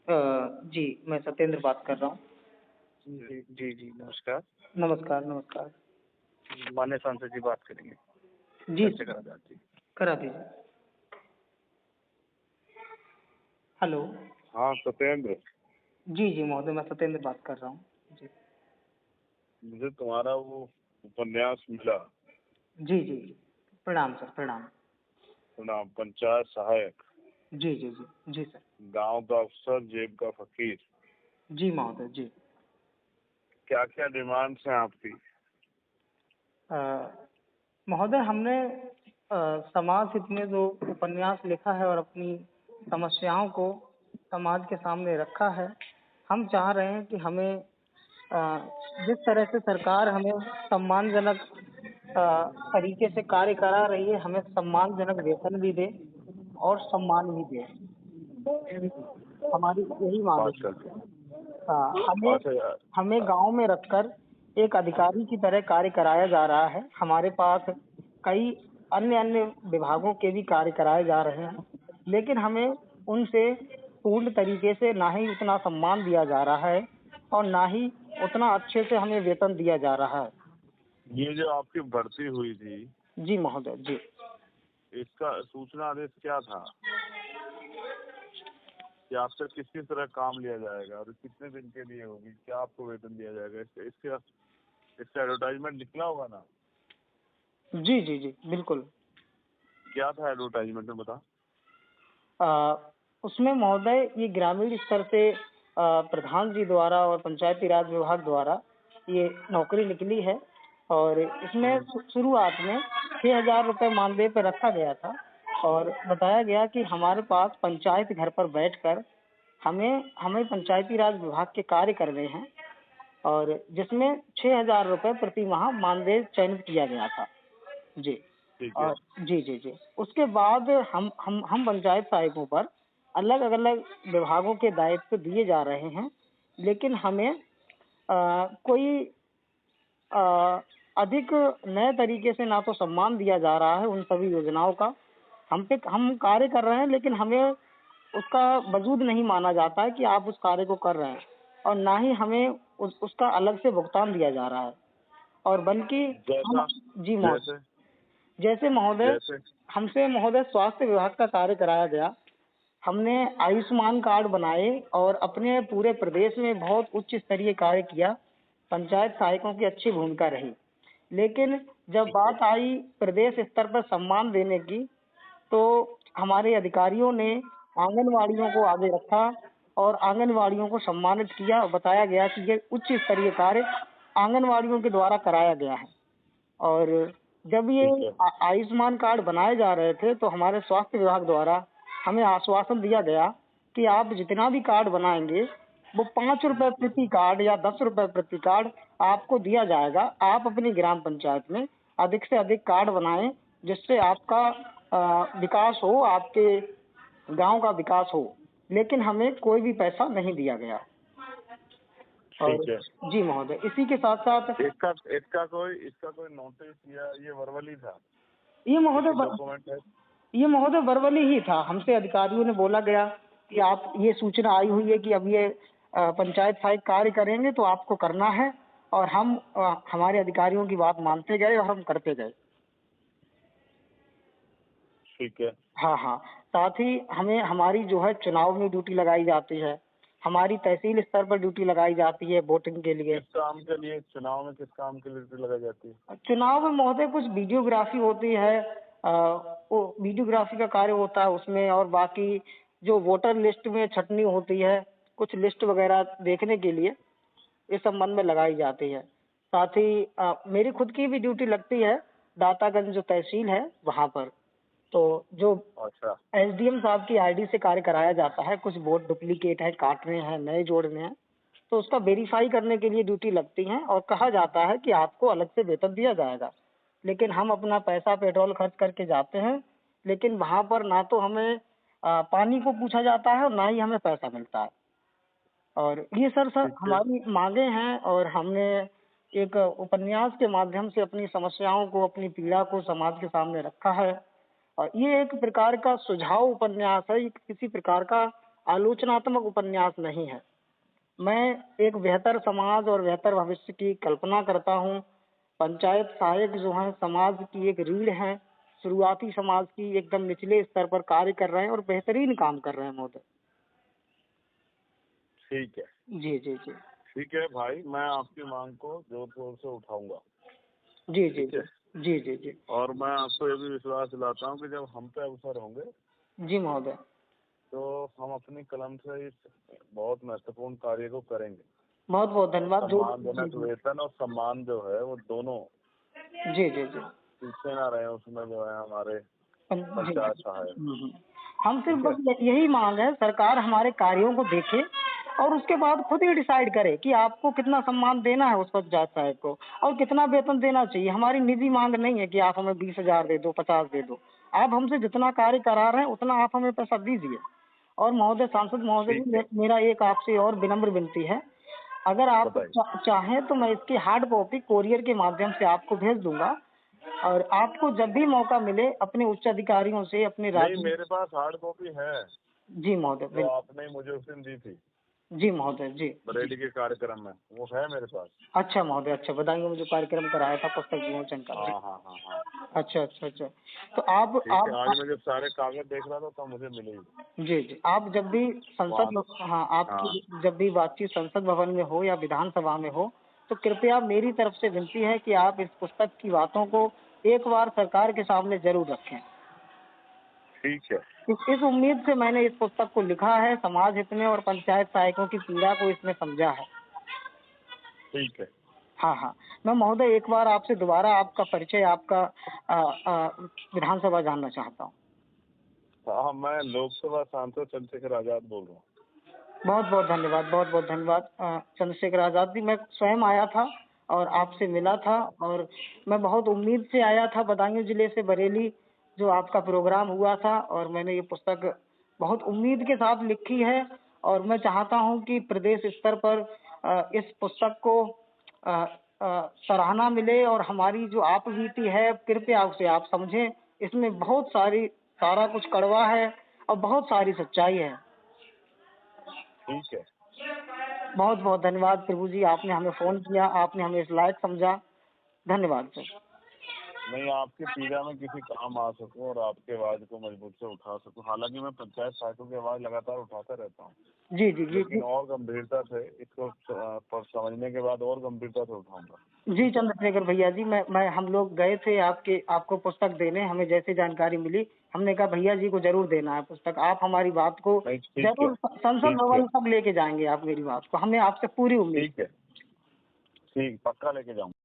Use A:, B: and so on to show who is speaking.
A: जी, मैं सत्येंद्र बात कर रहा हूँ।
B: जी जी जी, नमस्कार।
A: नमस्कार, नमस्कार।
B: माननीय सांसद जी बात करेंगे,
A: जी,
B: चर्चा करा जाती है।
A: करा दीजिए। हेलो।
B: हाँ सत्येंद्र,
A: जी, जी महोदय, मैं सत्येंद्र बात कर रहा हूँ। जी।
B: मुझे तुम्हारा वो उपन्यास मिला,
A: जी, जी, जी। प्रणाम सर, प्रणाम।
B: प्रणाम। पंचायत सहायक,
A: जी, जी, जी। जी सर।
B: गांव का अफसर, जेब का फकीर।
A: जी महोदय, जी।
B: क्या क्या डिमांड्स हैं आपकी?
A: अ, महोदय, हमने समाज हित में जो उपन्यास लिखा है और अपनी समस्याओं को समाज के सामने रखा है, हम चाह रहे हैं कि हमें अ, जिस तरह से सरकार हमें सम्मानजनक तरीके से कार्य करा रही है, हमें सम्मानजनक वेतन भी दे और सम्मान भी दे। हमारी यही मांग
B: बात
A: है।
B: करते हैं।
A: हमें
B: बात है यार।
A: हमें गांव में रखकर एक अधिकारी की तरह कार्य कराया जा रहा है। हमारे पास कई अन्य अन्य विभागों के भी कार्य कराए जा रहे हैं, लेकिन हमें उनसे पूर्ण तरीके से ना ही उतना सम्मान दिया जा रहा है और ना ही उतना अच्छे से हमें वेतन दिया जा रहा है।
B: ये जो आपकी भर्ती हुई थी,
A: जी महोदय, जी।
B: इसका सूचना आदेश क्या था कि आपसे किस किस तरह काम लिया जाएगा और कितने दिन के लिए होगी, क्या आपको वेतन दिया जाएगा? इसका एडवर्टाइजमेंट निकला होगा ना?
A: जी, जी, जी, बिल्कुल।
B: क्या था एडवर्टाइजमेंट में, बता।
A: उसमें महोदय ये ग्रामीण स्तर से प्रधान जी द्वारा और पंचायती राज विभाग द्वारा ये नौकरी निकली है और इसमें शुरुआत में 6,000 रुपये मानदेय पर रखा गया था और बताया गया कि हमारे पास पंचायत घर पर बैठकर हमें हमें पंचायती राज विभाग के कार्य करने हैं और जिसमें 6,000 रुपये प्रति माह मानदेय चयनित किया गया था। जी।
B: ठीक है।
A: और जी, जी, जी। उसके बाद हम पंचायत सहायकों पर अलग अलग विभागों के दायित्व दिए जा रहे हैं, लेकिन हमें कोई अ, अधिक नए तरीके से ना तो सम्मान दिया जा रहा है उन सभी योजनाओं का। हम कार्य कर रहे हैं, लेकिन हमें उसका वजूद नहीं माना जाता है कि आप उस कार्य को कर रहे हैं और ना ही हमें उसका अलग से भुगतान दिया जा रहा है और बल्कि हम
B: जैसा
A: जी महोदय,
B: जैसे
A: जैसे महोदय
B: जैसे
A: हमसे महोदय स्वास्थ्य विभाग का कार्य कराया गया। हमने आयुष्मान कार्ड बनाए और अपने पूरे प्रदेश में बहुत उच्च स्तरीय कार्य किया। पंचायत सहायकों की अच्छी भूमिका रही, लेकिन जब
B: ठीक है।
A: बात आई प्रदेश स्तर पर सम्मान देने की, तो हमारे अधिकारियों ने आंगनवाड़ियों को आगे रखा और आंगनवाड़ियों को सम्मानित किया और बताया गया कि ये उच्च स्तरीय कार्य आंगनवाड़ियों के द्वारा कराया गया है। और जब ये
B: ठीक है।
A: आयुष्मान कार्ड बनाए जा रहे थे, तो हमारे स्वास्थ्य विभाग द्वारा हमें आश्वासन दिया गया कि आप जितना भी कार्ड बनाएंगे वो 5 रुपए प्रति कार्ड या 10 रुपए प्रति कार्ड आपको दिया जाएगा। आप अपनी ग्राम पंचायत में अधिक से अधिक कार्ड बनाएं, जिससे आपका विकास हो, आपके गांव का विकास हो। लेकिन हमें कोई भी पैसा नहीं दिया गया। और
B: ठीक है।
A: जी महोदय, इसी के साथ साथ
B: इसका कोई नोटिस या ये वर्बली था?
A: ये महोदय
B: डॉक्यूमेंट है?
A: ये महोदय वर्बली ही था। हमसे अधिकारियों ने बोला गया कि आप ये सूचना आई हुई है कि अब ये पंचायत सहायक कार्य करेंगे तो आपको करना है, और हम हमारे अधिकारियों की बात मानते गए और हम करते गए।
B: ठीक है।
A: हाँ, हाँ। साथ ही हमें हमारी जो है चुनाव में ड्यूटी लगाई जाती है। हमारी तहसील स्तर पर ड्यूटी लगाई जाती है वोटिंग के लिए।
B: किस काम के लिए चुनाव में, किस काम के लिए ड्यूटी लगाई जाती है?
A: चुनाव में महोदय कुछ वीडियोग्राफी होती है, वो वीडियोग्राफी का कार्य होता है उसमें, और बाकी जो वोटर लिस्ट में छटनी होती है, कुछ लिस्ट वगैरह देखने के लिए इस संबंध में लगाई जाती है। साथ ही मेरी खुद की भी ड्यूटी लगती है दातागंज जो तहसील है वहाँ पर। तो जो
B: अच्छा।
A: एसडीएम साहब की आईडी से कार्य कराया जाता है, कुछ वोट डुप्लीकेट है, काटने हैं, नए जोड़ने हैं, तो उसका वेरीफाई करने के लिए ड्यूटी लगती है और कहा जाता है कि आपको अलग से वेतन दिया जाएगा। लेकिन हम अपना पैसा पेट्रोल खर्च करके जाते हैं, लेकिन वहाँ पर ना तो हमें पानी को पूछा जाता है और ना ही हमें पैसा मिलता है। और ये सर
B: ठीक है।
A: हमारी मांगे हैं और हमने एक उपन्यास के माध्यम से अपनी समस्याओं को, अपनी पीड़ा को समाज के सामने रखा है। और ये एक प्रकार का सुझाव उपन्यास है, ये किसी प्रकार का आलोचनात्मक उपन्यास नहीं है। मैं एक बेहतर समाज और बेहतर भविष्य की कल्पना करता हूँ। पंचायत सहायक जो है समाज की एक रीढ़ है, शुरुआती समाज की, एकदम निचले स्तर पर कार्य कर रहे हैं और बेहतरीन काम कर रहे हैं महोदय।
B: ठीक है।
A: जी जी जी
B: ठीक है भाई, मैं आपकी मांग को जोर शोर से उठाऊंगा।
A: जी जी
B: ठीक है।
A: जी जी जी
B: और मैं आपको ये भी विश्वास दिलाता हूँ कि जब हम पे अवसर होंगे
A: जी महोदय।
B: तो हम अपनी कलम से इस बहुत महत्वपूर्ण कार्य को करेंगे।
A: बहुत बहुत धन्यवाद। जो
B: सम्मानजनक वेतन और सम्मान जो है वो दोनों
A: जी जी जी
B: पीछे ना रहे, उसमें जो है हमारे
A: जी।
B: पंचायत सहायक।
A: हम सिर्फ
B: ठीक है।
A: बस यही मांग है, सरकार हमारे कार्यों को देखे और उसके बाद खुद ही डिसाइड करे कि आपको कितना सम्मान देना है उस पंचायत सहायक को और कितना वेतन देना चाहिए। हमारी निजी मांग नहीं है कि आप हमें 20,000 दे दो, 50 दे दो। आप हमसे जितना कार्य करा रहे हैं उतना आप हमें पैसा दीजिए। और महोदय, सांसद महोदय
B: ठीक
A: जी,
B: है।
A: मेरा एक आपसे और विनम्र विनती है, अगर आप
B: बताइए।
A: चाहें तो मैं इसकी हार्ड कॉपी कोरियर के माध्यम से आपको भेज दूंगा और आपको जब भी मौका मिले अपने उच्च अधिकारियों से, अपने
B: नहीं,
A: राज्य।
B: मेरे पास हार्ड कॉपी है
A: जी महोदय,
B: जो आपने मुझे उस दिन दी थी
A: जी महोदय जी।
B: बरेली के कार्यक्रम में, वो है मेरे पास।
A: अच्छा महोदय, अच्छा, बताएंगे मुझे कार्यक्रम कराया था पुस्तक विमोचन का। जी।
B: हाँ हाँ हाँ हाँ।
A: अच्छा अच्छा अच्छा। तो आप
B: ठीक है। आज मैं जब सारे कागज देख रहा था तो मुझे मिले ही।
A: जी जी, आप जब भी
B: वहाँ।
A: हाँ,
B: हाँ।
A: आपकी जब भी बातचीत संसद भवन में हो या विधानसभा में हो तो कृपया मेरी तरफ से विनती है कि आप इस पुस्तक की बातों को एक बार सरकार के सामने जरूर रखें।
B: ठीक है।
A: इस उम्मीद से मैंने इस पुस्तक को लिखा है, समाज हित में और पंचायत सहायकों की पीड़ा को इसमें समझा है।
B: ठीक है।
A: हाँ हाँ। मैं महोदय एक बार आपसे दोबारा आपका परिचय, आपका विधानसभा जानना चाहता हूँ।
B: हाँ, मैं लोकसभा सांसद चंद्रशेखर आजाद बोल रहा हूँ।
A: बहुत बहुत धन्यवाद, बहुत बहुत धन्यवाद चंद्रशेखर आजाद जी। मैं स्वयं आया था और आपसे मिला था और मैं बहुत उम्मीद से आया था, बदायूं जिले से बरेली जो आपका प्रोग्राम हुआ था, और मैंने ये पुस्तक बहुत उम्मीद के साथ लिखी है और मैं चाहता हूँ कि प्रदेश स्तर पर इस पुस्तक को सराहना मिले और हमारी जो आप बीती है कृपया उसे आप समझें। इसमें बहुत सारा कुछ कड़वा है और बहुत सारी सच्चाई है।
B: ठीक है।
A: बहुत बहुत धन्यवाद प्रभु जी, आपने हमें फोन किया, आपने हमें इस लायक समझा। धन्यवाद सर।
B: नहीं, आपकी पीड़ा में किसी काम आ सकूं और आपके आवाज को मजबूत से उठा सकूं। हालांकि मैं पंचायत सहायकों की आवाज लगातार उठाता रहता हूँ,
A: जी जी जी
B: लेकिन और गंभीरता से इसको पर समझने के बाद और गंभीरता से उठाऊंगा।
A: जी चंद्रशेखर भैया जी, मैं हम लोग गए थे आपको पुस्तक देने। हमें जैसे जानकारी मिली हमने कहा भैया जी को जरूर देना है पुस्तक। आप हमारी बात को
B: नहीं, ठीक है।
A: जरूर संसद
B: ठीक है।
A: भवन तक लेके जाएंगे। आप मेरी बात को, हमें आपसे पूरी उम्मीद।
B: ठीक है। ठीक, पक्का लेके जाऊंगा।